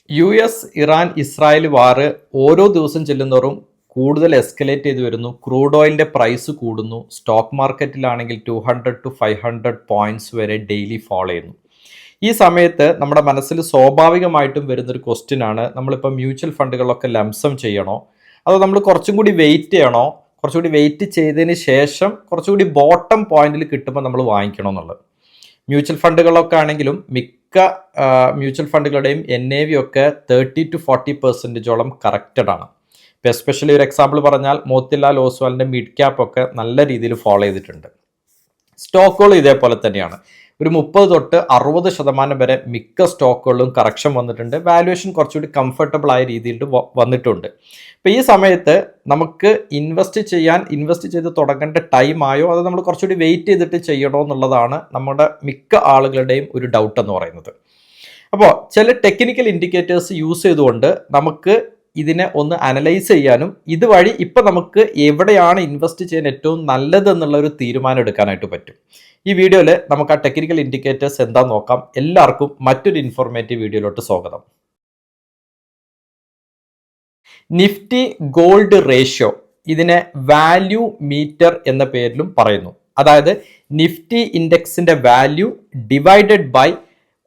Iran Israel വാർ ഓരോ ദിവസം ചെല്ലുന്നതോറും കൂടുതൽ എസ്കലേറ്റ് ചെയ്ത് വരുന്നു. ക്രൂഡ് ഓയിലിന്റെ പ്രൈസ് കൂടുന്നു. സ്റ്റോക്ക് മാർക്കറ്റിലാണെങ്കിൽ 200 to 500 പോയിന്റ്സ് വരെ ഡെയിലി ഫോളോ ചെയ്യുന്നു. ഈ സമയത്ത് നമ്മുടെ മനസ്സിൽ സ്വാഭാവികമായിട്ടും വരുന്നൊരു ക്വസ്റ്റ്യൻ ആണ്, നമ്മളിപ്പോൾ മ്യൂച്വൽ ഫണ്ടുകളൊക്കെ ലംസം ചെയ്യണോ, അതോ നമ്മൾ കുറച്ചും കൂടി വെയിറ്റ് ചെയ്യണോ, കുറച്ചുകൂടി വെയിറ്റ് ചെയ്തതിന് ശേഷം കുറച്ചുകൂടി ബോട്ടം പോയിന്റിൽ കിട്ടുമ്പോൾ നമ്മൾ വാങ്ങിക്കണോ എന്നുള്ളത്. മ്യൂച്വൽ ഫണ്ടുകളൊക്കെ ആണെങ്കിലും മിക്ക മ്യൂച്വൽ ഫണ്ടുകളുടെയും NAV ഒക്കെ 30 to 40% കറക്റ്റഡ് ആണ്. ഇപ്പോൾ എസ്പെഷ്യലി ഒരു എക്സാമ്പിൾ പറഞ്ഞാൽ മോത്തിലാൽ ഓസ്വാലിൻ്റെ മിഡ് ക്യാപ്പ് ഒക്കെ നല്ല രീതിയിൽ ഫോളോ ചെയ്തിട്ടുണ്ട്. സ്റ്റോക്കുകൾ ഇതേപോലെ തന്നെയാണ്. ഒരു 30 തൊട്ട് 60% വരെ മിക്ക സ്റ്റോക്കുകളിലും കറക്ഷൻ വന്നിട്ടുണ്ട്. വാല്യുവേഷൻ കുറച്ചുകൂടി കംഫർട്ടബിൾ ആയ രീതിയിൽ വന്നിട്ടുണ്ട്. അപ്പോൾ ഈ സമയത്ത് നമുക്ക് ഇൻവെസ്റ്റ് ചെയ്ത് തുടങ്ങേണ്ട ടൈം ആയോ അതോ നമ്മൾ കുറച്ചുകൂടി വെയിറ്റ് ചെയ്തിട്ട് ചെയ്യണോ എന്നുള്ളതാണ് നമ്മുടെ മിക്ക ആളുകളുടെയും ഒരു ഡൗട്ട് എന്ന് പറയുന്നത്. അപ്പോൾ ചില ടെക്നിക്കൽ ഇൻഡിക്കേറ്റേഴ്സ് യൂസ് ചെയ്തുകൊണ്ട് നമുക്ക് ഇതിനെ ഒന്ന് അനലൈസ് ചെയ്യാനും ഇതുവഴി ഇപ്പം നമുക്ക് എവിടെയാണ് ഇൻവെസ്റ്റ് ചെയ്യാൻ ഏറ്റവും നല്ലതെന്നുള്ള ഒരു തീരുമാനം എടുക്കാനായിട്ട് പറ്റും. ഈ വീഡിയോയിൽ നമുക്ക് ആ ടെക്നിക്കൽ ഇൻഡിക്കേറ്റേഴ്സ് എന്താണെന്ന് നോക്കാം. എല്ലാവർക്കും മറ്റൊരു ഇൻഫോർമേറ്റീവ് വീഡിയോയിലോട്ട് സ്വാഗതം. നിഫ്റ്റി ഗോൾഡ് റേഷ്യോ, ഇതിനെ വാല്യൂ മീറ്റർ എന്ന പേരിലും പറയുന്നു. അതായത് നിഫ്റ്റി ഇൻഡെക്സിന്റെ value divided by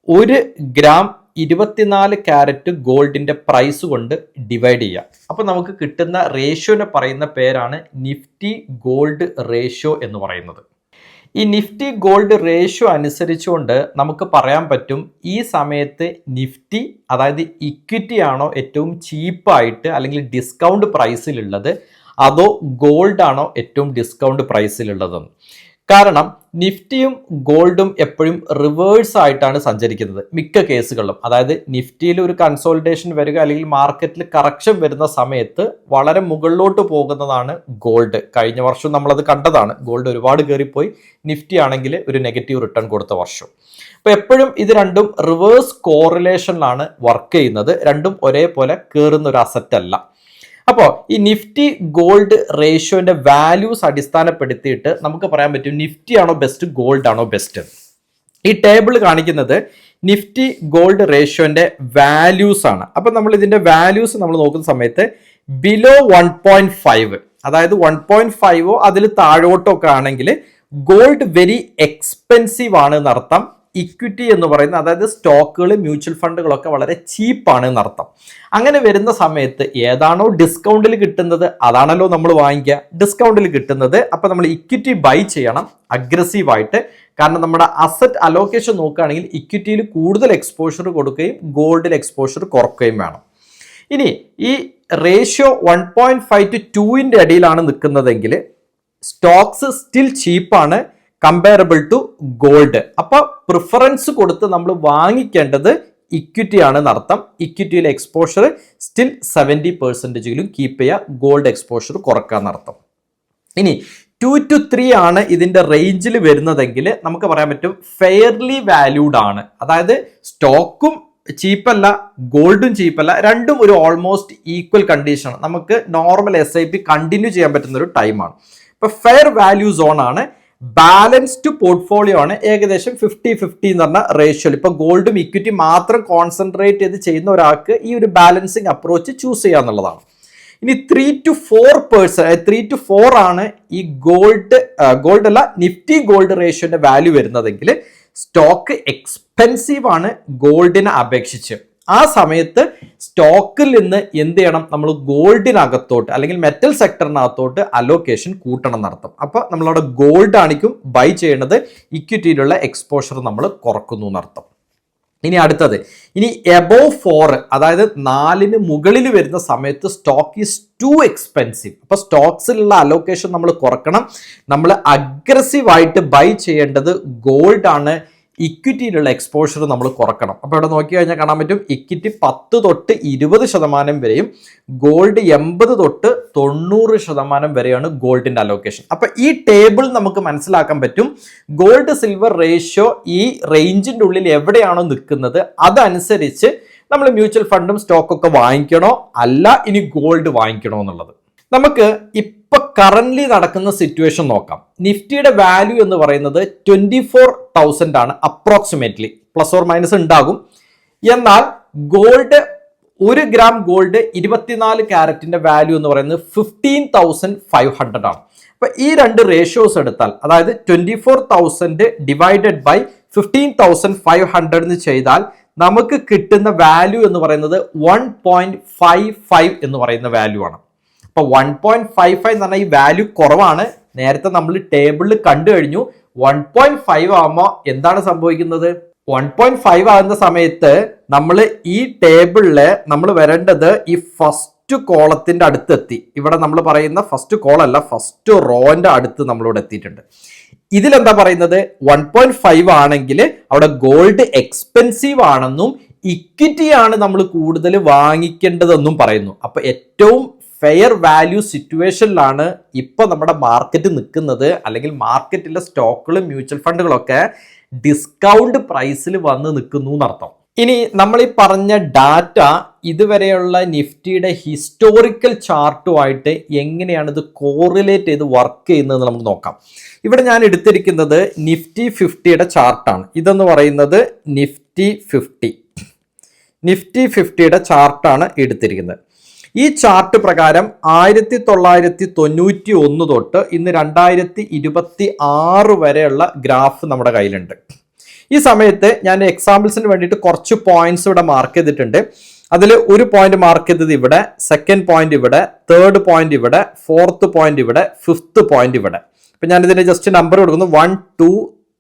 1 gram 24 carat ഗോൾഡിന്റെ പ്രൈസ് കൊണ്ട് ഡിവൈഡ് ചെയ്യുക. അപ്പോൾ നമുക്ക് കിട്ടുന്ന റേഷ്യോനെ പറയുന്ന പേരാണ് നിഫ്റ്റി ഗോൾഡ് റേഷ്യോ എന്ന് പറയുന്നത്. ഈ നിഫ്റ്റി ഗോൾഡ് റേഷ്യോ അനുസരിച്ചുകൊണ്ട് നമുക്ക് പറയാൻ പറ്റും ഈ സമയത്ത് നിഫ്റ്റി, അതായത് ഇക്വിറ്റി ആണോ ഏറ്റവും ചീപ്പായിട്ട് അല്ലെങ്കിൽ ഡിസ്കൗണ്ട് പ്രൈസിലുള്ളത്, അതോ ഗോൾഡ് ആണോ ഏറ്റവും ഡിസ്കൗണ്ട് പ്രൈസിലുള്ളതെന്ന്. കാരണം നിഫ്റ്റിയും ഗോൾഡും എപ്പോഴും റിവേഴ്സ് ആയിട്ടാണ് സഞ്ചരിക്കുന്നത് മിക്ക കേസുകളിലും. അതായത് നിഫ്റ്റിയിൽ ഒരു കൺസോളിഡേഷൻ വരിക അല്ലെങ്കിൽ മാർക്കറ്റിൽ കറക്ഷൻ വരുന്ന സമയത്ത് വളരെ മുകളിലോട്ട് പോകുന്നതാണ് ഗോൾഡ്. കഴിഞ്ഞ വർഷം നമ്മളത് കണ്ടതാണ്. ഗോൾഡ് ഒരുപാട് കയറിപ്പോയി, നിഫ്റ്റി ആണെങ്കിൽ ഒരു നെഗറ്റീവ് റിട്ടേൺ കൊടുത്ത വർഷം. അപ്പോൾ എപ്പോഴും ഇത് രണ്ടും റിവേഴ്സ് കോറിലേഷനിലാണ് വർക്ക് ചെയ്യുന്നത്. രണ്ടും ഒരേപോലെ കയറുന്ന ഒരു അസറ്റ് അല്ല. അപ്പോൾ ഈ നിഫ്റ്റി ഗോൾഡ് റേഷ്യോന്റെ വാല്യൂസ് അടിസ്ഥാനപ്പെടുത്തിയിട്ട് നമുക്ക് പറയാൻ പറ്റും നിഫ്റ്റി ആണോ ബെസ്റ്റ്, ഗോൾഡ് ആണോ ബെസ്റ്റ്. ഈ ടേബിൾ കാണിക്കുന്നത് നിഫ്റ്റി ഗോൾഡ് റേഷ്യോന്റെ വാല്യൂസ് ആണ്. അപ്പം നമ്മൾ ഇതിന്റെ വാല്യൂസ് നമ്മൾ നോക്കുന്ന സമയത്ത് ബിലോ 1.5, അതായത് 1.5 അതിൽ താഴോട്ടോ ഒക്കെ ആണെങ്കിൽ ഗോൾഡ് വെരി എക്സ്പെൻസീവ് ആണ് എന്നർത്ഥം. ഇക്വിറ്റി എന്ന് പറയുന്നത്, അതായത് സ്റ്റോക്കുകൾ മ്യൂച്വൽ ഫണ്ടുകളൊക്കെ വളരെ ചീപ്പാണ് എന്നർത്ഥം. അങ്ങനെ വരുന്ന സമയത്ത് ഏതാണോ ഡിസ്കൗണ്ടിൽ കിട്ടുന്നത് അതാണല്ലോ നമ്മൾ വാങ്ങിക്കുക. ഡിസ്കൗണ്ടിൽ കിട്ടുന്നത് അപ്പോൾ നമ്മൾ ഇക്വിറ്റി ബൈ ചെയ്യണം അഗ്രസീവായിട്ട്. കാരണം നമ്മുടെ അസറ്റ് അലോക്കേഷൻ നോക്കുകയാണെങ്കിൽ ഇക്വിറ്റിയിൽ കൂടുതൽ എക്സ്പോഷർ കൊടുക്കുകയും ഗോൾഡിൽ എക്സ്പോഷർ കുറക്കുകയും വേണം. ഇനി ഈ റേഷ്യോ 1.5 to 2 അടിയിലാണ് നിൽക്കുന്നതെങ്കിൽ സ്റ്റോക്സ് സ്റ്റിൽ ചീപ്പാണ് കമ്പയറബിൾ ടു ഗോൾഡ്. അപ്പോൾ പ്രിഫറൻസ് കൊടുത്ത് നമ്മൾ വാങ്ങിക്കേണ്ടത് ഇക്വിറ്റി ആണെന്ന് അർത്ഥം. ഇക്വിറ്റിയിലെ എക്സ്പോഷർ സ്റ്റിൽ 70% കീപ്പ് ചെയ്യുക, ഗോൾഡ് എക്സ്പോഷർ കുറക്കാന്നർത്ഥം. ഇനി 2 to 3 ആണ് ഇതിന്റെ റേഞ്ചിൽ വരുന്നതെങ്കിൽ നമുക്ക് പറയാൻ പറ്റും ഫെയർലി വാല്യൂഡ് ആണ്. അതായത് സ്റ്റോക്കും ചീപ്പല്ല, ഗോൾഡും ചീപ്പല്ല, രണ്ടും ഒരു ഓൾമോസ്റ്റ് ഈക്വൽ കണ്ടീഷനാണ്. നമുക്ക് നോർമൽ SIP കണ്ടിന്യൂ ചെയ്യാൻ പറ്റുന്ന ഒരു ടൈമാണ്. ഇപ്പൊ ഫെയർ വാല്യൂ സോൺ ആണ്. ബാലൻസ്ഡ് പോർട്ട്ഫോളിയോ ആണ്. ഏകദേശം 50-50 എന്ന് പറഞ്ഞ റേഷ്യോയിൽ ഇപ്പോൾ ഗോൾഡും ഇക്വിറ്റി മാത്രം കോൺസെൻട്രേറ്റ് ചെയ്ത് ചെയ്യുന്ന ഒരാൾക്ക് ഈ ഒരു ബാലൻസിങ് അപ്രോച്ച് ചൂസ് ചെയ്യുക എന്നുള്ളതാണ്. ഇനി 3 to 4 ആണ് ഈ ഗോൾഡ് അല്ല നിഫ്റ്റി ഗോൾഡ് റേഷ്യോന്റെ വാല്യൂ വരുന്നതെങ്കിൽ സ്റ്റോക്ക് എക്സ്പെൻസീവ് ആണ് ഗോൾഡിനെ അപേക്ഷിച്ച്. ആ സമയത്ത് സ്റ്റോക്കിൽ നിന്ന് എന്ത് ചെയ്യണം, നമ്മൾ ഗോൾഡിനകത്തോട്ട് അല്ലെങ്കിൽ മെറ്റൽ സെക്ടറിനകത്തോട്ട് അലോക്കേഷൻ കൂട്ടണം എന്നർത്ഥം. അപ്പോൾ നമ്മളവിടെ ഗോൾഡ് ആണിക്കും ബൈ ചെയ്യേണ്ടത്, ഇക്വിറ്റിയിലുള്ള എക്സ്പോഷർ നമ്മൾ കുറക്കുന്നു എന്നർത്ഥം. ഇനി അടുത്തത്, ഇനി എബോവ് 4, അതായത് 4 മുകളിൽ വരുന്ന സമയത്ത് സ്റ്റോക്ക് ഈസ് ടു എക്സ്പെൻസീവ്. അപ്പോൾ സ്റ്റോക്സിലുള്ള അലോക്കേഷൻ നമ്മൾ കുറക്കണം. നമ്മൾ അഗ്രസീവായിട്ട് ബൈ ചെയ്യേണ്ടത് ഗോൾഡ് ആണ്. ഇക്വിറ്റിയിലുള്ള എക്സ്പോഷർ നമ്മൾ കുറക്കണം. അപ്പോൾ ഇവിടെ നോക്കി കഴിഞ്ഞാൽ കാണാൻ പറ്റും ഇക്വിറ്റി 10 തൊട്ട് 20% വരെയും ഗോൾഡ് 80 തൊട്ട് 90% വരെയാണ് ഗോൾഡിന്റെ അലോക്കേഷൻ. അപ്പോൾ ഈ ടേബിൾ നമുക്ക് മനസ്സിലാക്കാൻ പറ്റും ഗോൾഡ് സിൽവർ റേഷ്യോ ഈ റേഞ്ചിന്റെ ഉള്ളിൽ എവിടെയാണോ നിൽക്കുന്നത് അതനുസരിച്ച് നമ്മൾ മ്യൂച്വൽ ഫണ്ടും സ്റ്റോക്കൊക്കെ വാങ്ങിക്കണോ അല്ല ഇനി ഗോൾഡ് വാങ്ങിക്കണോ എന്നുള്ളത്. നമുക്ക് ഇപ്പൊ കറന്റ് നടക്കുന്ന സിറ്റുവേഷൻ നോക്കാം. നിഫ്റ്റിയുടെ വാല്യൂ എന്ന് പറയുന്നത് 24,000 ആണ് അപ്രോക്സിമേറ്റ്ലി, പ്ലസ് ഓർ മൈനസ് ഉണ്ടാകും. എന്നാൽ ഗോൾഡ് 1 ഗ്രാം ഗോൾഡ് 24 ക്യാരറ്റിന്റെ വാല്യൂ എന്ന് പറയുന്നത് 15,500 ആണ്. അപ്പൊ ഈ രണ്ട് റേഷ്യോസ് എടുത്താൽ, അതായത് 24,000 ഡിവൈഡഡ് ബൈ 15,500 എന്ന് ചെയ്താൽ നമുക്ക് കിട്ടുന്ന വാല്യൂ എന്ന് പറയുന്നത് 1.55 എന്ന് പറയുന്ന വാല്യൂ ആണ്. അപ്പൊ 1.55 എന്ന് പറഞ്ഞാൽ ഈ വാല്യൂ കുറവാണ്. നേരത്തെ നമ്മൾ ടേബിളിൽ കണ്ടു കഴിഞ്ഞു. 1.5 ആകുമ്പോൾ എന്താണ് സംഭവിക്കുന്നത്? 1.5 ആകുന്ന സമയത്ത് നമ്മൾ ഈ ടേബിളില് നമ്മൾ വരേണ്ടത് ഈ ഫസ്റ്റ് കോളത്തിന്റെ അടുത്തെത്തി. ഇവിടെ നമ്മൾ പറയുന്ന ഫസ്റ്റ് കോളല്ല, ഫസ്റ്റ് റോന്റെ അടുത്ത് നമ്മളിവിടെ എത്തിയിട്ടുണ്ട്. ഇതിലെന്താ പറയുന്നത്? 1.5 ആണെങ്കിൽ അവിടെ ഗോൾഡ് എക്സ്പെൻസീവ് ആണെന്നും ഇക്വിറ്റി ആണ് നമ്മൾ കൂടുതൽ വാങ്ങിക്കേണ്ടതെന്നും പറയുന്നു. അപ്പൊ ഏറ്റവും ഫെയർ വാല്യൂ സിറ്റുവേഷനിലാണ് ഇപ്പൊ നമ്മുടെ മാർക്കറ്റ് നിൽക്കുന്നത്. അല്ലെങ്കിൽ മാർക്കറ്റിലെ സ്റ്റോക്കുകളും മ്യൂച്വൽ ഫണ്ടുകളൊക്കെ ഡിസ്കൗണ്ട് പ്രൈസിൽ വന്ന് നിൽക്കുന്നു എന്നർത്ഥം. ഇനി നമ്മൾ ഈ പറഞ്ഞ ഡാറ്റ ഇതുവരെയുള്ള നിഫ്റ്റിയുടെ ഹിസ്റ്റോറിക്കൽ ചാർട്ടുമായിട്ട് എങ്ങനെയാണ് ഇത് കോറിലേറ്റ് ചെയ്ത് വർക്ക് ചെയ്യുന്നത് നമുക്ക് നോക്കാം. ഇവിടെ ഞാൻ എടുത്തിരിക്കുന്നത് നിഫ്റ്റി 50യുടെ ചാർട്ടാണ്. ഇതെന്ന് പറയുന്നത് നിഫ്റ്റി 50യുടെ ചാർട്ടാണ് എടുത്തിരിക്കുന്നത്. ഈ ചാർട്ട് പ്രകാരം 1991 തൊട്ട് ഇന്ന് 2026 വരെയുള്ള ഗ്രാഫ് നമ്മുടെ കയ്യിലുണ്ട്. ഈ സമയത്ത് ഞാൻ എക്സാമ്പിൾസിന് വേണ്ടിയിട്ട് കുറച്ച് പോയിന്റ്സ് ഇവിടെ മാർക്ക് ചെയ്തിട്ടുണ്ട്. അതിൽ ഒരു പോയിന്റ് മാർക്ക് ചെയ്തത് ഇവിടെ, സെക്കൻഡ് പോയിന്റ് ഇവിടെ, തേർഡ് പോയിന്റ് ഇവിടെ, ഫോർത്ത് പോയിന്റ് ഇവിടെ, ഫിഫ്ത്ത് പോയിന്റ് ഇവിടെ. അപ്പൊ ഞാൻ ഇതിന്റെ ജസ്റ്റ് നമ്പർ കൊടുക്കുന്നു. 1, 2,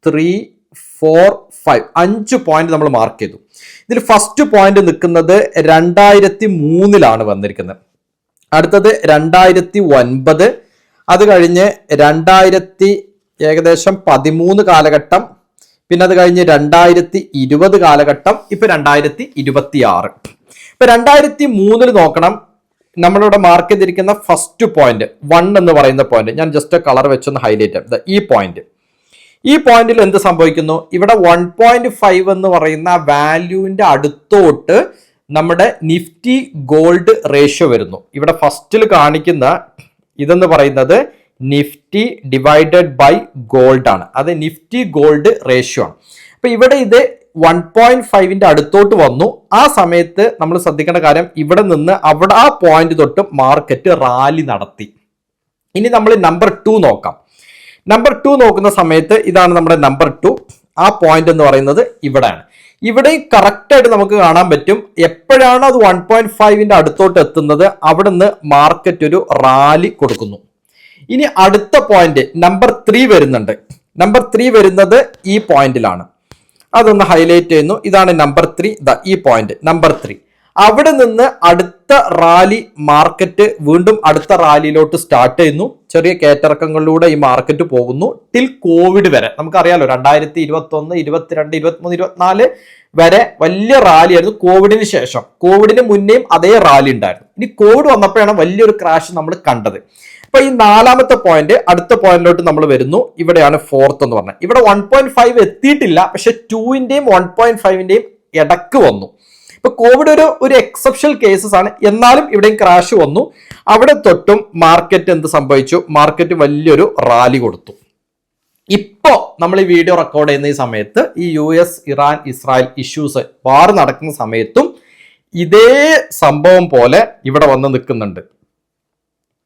3, 4, 5 5 പോയിന്റ് നമ്മൾ മാർക്ക് ചെയ്തു. ഇതിൽ ഫസ്റ്റ് പോയിന്റ് നിൽക്കുന്നത് 2003 വന്നിരിക്കുന്നത്. അടുത്തത് 2009, അത് കഴിഞ്ഞ് 2013 കാലഘട്ടം, പിന്നെ അത് കഴിഞ്ഞ് 2020 കാലഘട്ടം, ഇപ്പൊ 2026. ഇപ്പൊ 2003 നോക്കണം. നമ്മളിവിടെ മാർക്ക് ചെയ്തിരിക്കുന്ന ഫസ്റ്റ് പോയിന്റ് 1 എന്ന് പറയുന്ന പോയിന്റ് ഞാൻ ജസ്റ്റ് കളർ വെച്ചൊന്ന് ഹൈലൈറ്റ് ചെയ്യാം. ഈ പോയിന്റിൽ എന്ത് സംഭവിക്കുന്നു? ഇവിടെ 1.5 എന്ന് പറയുന്ന വാല്യൂവിന്റെ അടുത്തോട്ട് നമ്മുടെ നിഫ്റ്റി ഗോൾഡ് റേഷ്യോ വരുന്നു. ഇവിടെ ഫസ്റ്റിൽ കാണിക്കുന്ന ഇതെന്ന് പറയുന്നത് നിഫ്റ്റി ഡിവൈഡഡ് ബൈ ഗോൾഡ് ആണ്. അത് നിഫ്റ്റി ഗോൾഡ് റേഷ്യോ ആണ്. അപ്പൊ ഇവിടെ ഇത് 1.5ന്റെ അടുത്തോട്ട് വന്നു. ആ സമയത്ത് നമ്മൾ ശ്രദ്ധിക്കേണ്ട കാര്യം, ഇവിടെ നിന്ന് അവിടെ ആ പോയിന്റ് തൊട്ട് മാർക്കറ്റ് റാലി നടത്തി. ഇനി നമ്മൾ നമ്പർ 2 നോക്കാം. നമ്പർ 2 നോക്കുന്ന സമയത്ത് ഇതാണ് നമ്മുടെ നമ്പർ 2. ആ പോയിന്റ് എന്ന് പറയുന്നത് ഇവിടെയാണ്. ഇവിടെ കറക്റ്റ് ആയിട്ട് നമുക്ക് കാണാൻ പറ്റും എപ്പോഴാണ് അത് 1.5ന്റെ അടുത്തോട്ട് എത്തുന്നത്, അവിടെ നിന്ന് മാർക്കറ്റ് ഒരു റാലി കൊടുക്കുന്നു. ഇനി അടുത്ത പോയിന്റ് നമ്പർ 3 വരുന്നുണ്ട്. നമ്പർ 3 വരുന്നത് ഈ പോയിന്റിലാണ്. അതൊന്ന് ഹൈലൈറ്റ് ചെയ്യുന്നു. ഇതാണ് നമ്പർ 3. ഈ പോയിന്റ് നമ്പർ 3. അവിടെ നിന്ന് അടുത്ത റാലി മാർക്കറ്റ് വീണ്ടും അടുത്ത റാലിയിലോട്ട് സ്റ്റാർട്ട് ചെയ്യുന്നു. ചെറിയ കയറ്റിറക്കങ്ങളിലൂടെ ഈ മാർക്കറ്റ് പോകുന്നു ടിൽ കോവിഡ് വരെ. നമുക്കറിയാലോ 2021, 22, 23, 24 വരെ വലിയ റാലി ആയിരുന്നു. കോവിഡിന് ശേഷം, കോവിഡിന് മുന്നേയും അതേ റാലി ഉണ്ടായിരുന്നു. ഇനി കോവിഡ് വന്നപ്പോഴാണ് വലിയൊരു ക്രാഷ് നമ്മൾ കണ്ടത്. അപ്പൊ ഈ 4ാമത്തെ പോയിന്റ് അടുത്ത പോയിന്റിലോട്ട് നമ്മൾ വരുന്നു. ഇവിടെയാണ് 4th എന്ന് പറഞ്ഞത്. ഇവിടെ 1.5 എത്തിയിട്ടില്ല, പക്ഷെ 2ന്റെയും 1.5ന്റെയും ഇടക്ക് വന്നു. ഇപ്പൊ കോവിഡ് ഒരു എക്സെപ്ഷണൽ കേസസ് ആണ്. എന്നാലും ഇവിടെയും ക്രാഷ് വന്നു. അവിടെ തൊട്ടും മാർക്കറ്റ് എന്ത് സംഭവിച്ചു? മാർക്കറ്റ് വലിയൊരു റാലി കൊടുത്തു. ഇപ്പോ നമ്മൾ ഈ വീഡിയോ റെക്കോർഡ് ചെയ്യുന്ന ഈ സമയത്ത് ഈ US, ഇറാൻ, ഇസ്രായേൽ ഇഷ്യൂസ് വാർ നടക്കുന്ന സമയത്തും ഇതേ സംഭവം പോലെ ഇവിടെ വന്ന് നിൽക്കുന്നുണ്ട്.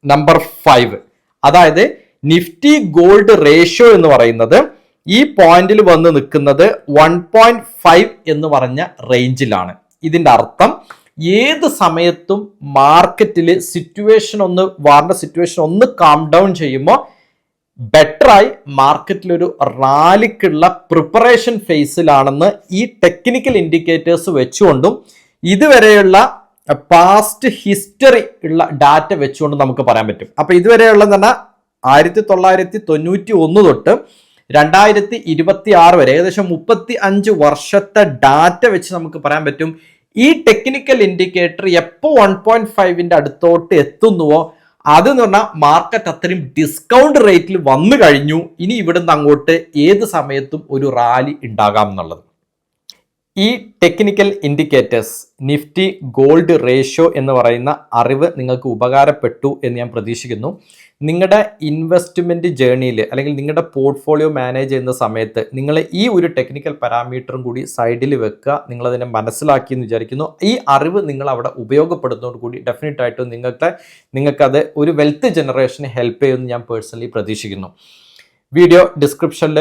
നമ്പർ 5, അതായത് നിഫ്റ്റി ഗോൾഡ് റേഷ്യോ എന്ന് പറയുന്നത് ഈ പോയിന്റിൽ വന്ന് നിൽക്കുന്നത് 1.5 എന്ന് പറഞ്ഞ റേഞ്ചിലാണ്. ഇതിന്റെ അർത്ഥം ഏത് സമയത്തും മാർക്കറ്റിൽ വാറിന്റെ സിറ്റുവേഷൻ ഒന്ന് കാം ഡൗൺ ചെയ്യുമ്പോൾ ബെറ്ററായി മാർക്കറ്റിൽ ഒരു റാലിക്കുള്ള പ്രിപ്പറേഷൻ ഫേസിലാണെന്ന് ഈ ടെക്നിക്കൽ ഇൻഡിക്കേറ്റേഴ്സ് വെച്ചുകൊണ്ടും ഇതുവരെയുള്ള പാസ്റ്റ് ഹിസ്റ്ററി ഉള്ള ഡാറ്റ വെച്ചുകൊണ്ട് നമുക്ക് പറയാൻ പറ്റും. അപ്പൊ ഇതുവരെയുള്ള തന്നെ 1991 തൊട്ട് 2026 വരെ ഏകദേശം 35 വർഷത്തെ ഡാറ്റ വെച്ച് നമുക്ക് പറയാൻ പറ്റും ഈ ടെക്നിക്കൽ ഇൻഡിക്കേറ്റർ എപ്പോൾ 1.5ന്റെ അടുത്തോട്ട് എത്തുന്നുവോ അത് എന്ന് പറഞ്ഞാൽ മാർക്കറ്റ് അത്രയും ഡിസ്കൗണ്ട് റേറ്റിൽ വന്നു കഴിഞ്ഞു. ഇനി ഇവിടുന്ന് അങ്ങോട്ട് ഏത് സമയത്തും ഒരു റാലി ഉണ്ടാകാം എന്നുള്ളത്. ഈ technical indicators Nifty gold ratio എന്ന് പറയുന്ന അറിവ് നിങ്ങൾക്ക് ഉപകാരപ്പെട്ടു എന്ന് ഞാൻ പ്രതീക്ഷിക്കുന്നു. നിങ്ങളുടെ ഇൻവെസ്റ്റ്മെൻറ്റ് ജേണിയിൽ അല്ലെങ്കിൽ നിങ്ങളുടെ പോർട്ട്ഫോളിയോ മാനേജ് ചെയ്യുന്ന സമയത്ത് നിങ്ങൾ ഈ ഒരു ടെക്നിക്കൽ പാരാമീറ്ററും കൂടി സൈഡിൽ വെക്കുക. നിങ്ങളതിനെ മനസ്സിലാക്കി എന്ന് വിചാരിക്കുന്നു. ഈ അറിവ് നിങ്ങൾ അവിടെ ഉപയോഗപ്പെടുന്നതോടുകൂടി ഡെഫിനറ്റായിട്ടും നിങ്ങൾക്കത് ഒരു വെൽത്ത് ജനറേഷന് ഹെൽപ്പ് ചെയ്യുമെന്ന് ഞാൻ പേഴ്സണലി പ്രതീക്ഷിക്കുന്നു. വീഡിയോ ഡിസ്ക്രിപ്ഷനിൽ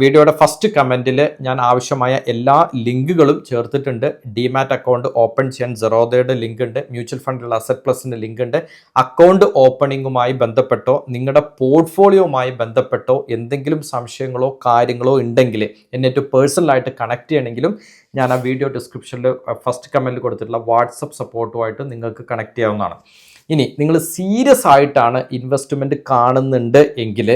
വീഡിയോയുടെ ഫസ്റ്റ് കമൻറ്റിൽ ഞാൻ ആവശ്യമായ എല്ലാ ലിങ്കുകളും ചേർത്തിട്ടുണ്ട്. ഡിമാറ്റ് അക്കൗണ്ട് ഓപ്പൺ ചെയ്യാൻ സെറോദയുടെ ലിങ്ക് ഉണ്ട്, മ്യൂച്വൽ ഫണ്ടിലുള്ള അസറ്റ് പ്ലസിൻ്റെ ലിങ്ക് ഉണ്ട്. അക്കൗണ്ട് ഓപ്പണിങ്ങുമായി ബന്ധപ്പെട്ടോ നിങ്ങളുടെ പോർട്ട്ഫോളിയോവുമായി ബന്ധപ്പെട്ടോ എന്തെങ്കിലും സംശയങ്ങളോ കാര്യങ്ങളോ ഉണ്ടെങ്കിൽ എന്നിട്ട് പേഴ്സണലായിട്ട് കണക്ട് ചെയ്യണമെങ്കിലും ഞാൻ ആ വീഡിയോ ഡിസ്ക്രിപ്ഷനിൽ ഫസ്റ്റ് കമൻറ്റിൽ കൊടുത്തിട്ടുള്ള വാട്സപ്പ് സപ്പോർട്ടുമായിട്ട് നിങ്ങൾക്ക് കണക്ട് ചെയ്യാവുന്നതാണ്. ഇനി നിങ്ങൾ സീരിയസ് ആയിട്ടാണ് ഇൻവെസ്റ്റ്മെൻറ്റ് കാണുന്നുണ്ട് എങ്കിൽ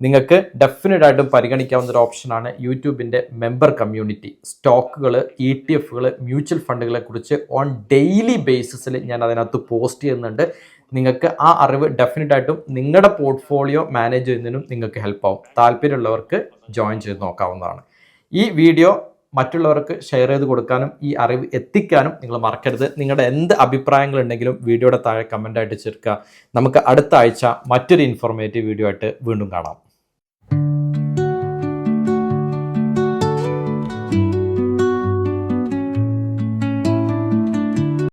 നിങ്ങൾക്ക് ഡെഫിനറ്റായിട്ടും പരിഗണിക്കാവുന്ന ഒരു ഓപ്ഷനാണ് യൂട്യൂബിൻ്റെ മെമ്പർ കമ്മ്യൂണിറ്റി. സ്റ്റോക്കുകൾ, ETF-കൾ, മ്യൂച്വൽ ഫണ്ടുകളെ കുറിച്ച് ഓൺ ഡെയിലി ബേസിസിൽ ഞാൻ അതിനകത്ത് പോസ്റ്റ് ചെയ്യുന്നുണ്ട്. നിങ്ങൾക്ക് ആ അറിവ് ഡെഫിനറ്റായിട്ടും നിങ്ങളുടെ പോർട്ട്ഫോളിയോ മാനേജ് ചെയ്യുന്നതിനും നിങ്ങൾക്ക് ഹെൽപ്പ് ആവും. താല്പര്യമുള്ളവർക്ക് ജോയിൻ ചെയ്ത് നോക്കാവുന്നതാണ്. ഈ വീഡിയോ മറ്റുള്ളവർക്ക് ഷെയർ ചെയ്ത് കൊടുക്കാനും ഈ അറിവ് എത്തിക്കാനും നിങ്ങൾ മറക്കരുത്. നിങ്ങളുടെ എന്ത് അഭിപ്രായങ്ങളുണ്ടെങ്കിലും വീഡിയോയുടെ താഴെ കമൻ്റായിട്ട് ചേർക്കുക. നമുക്ക് അടുത്ത ആഴ്ച മറ്റൊരു ഇൻഫോർമേറ്റീവ് വീഡിയോ ആയിട്ട് വീണ്ടും കാണാം.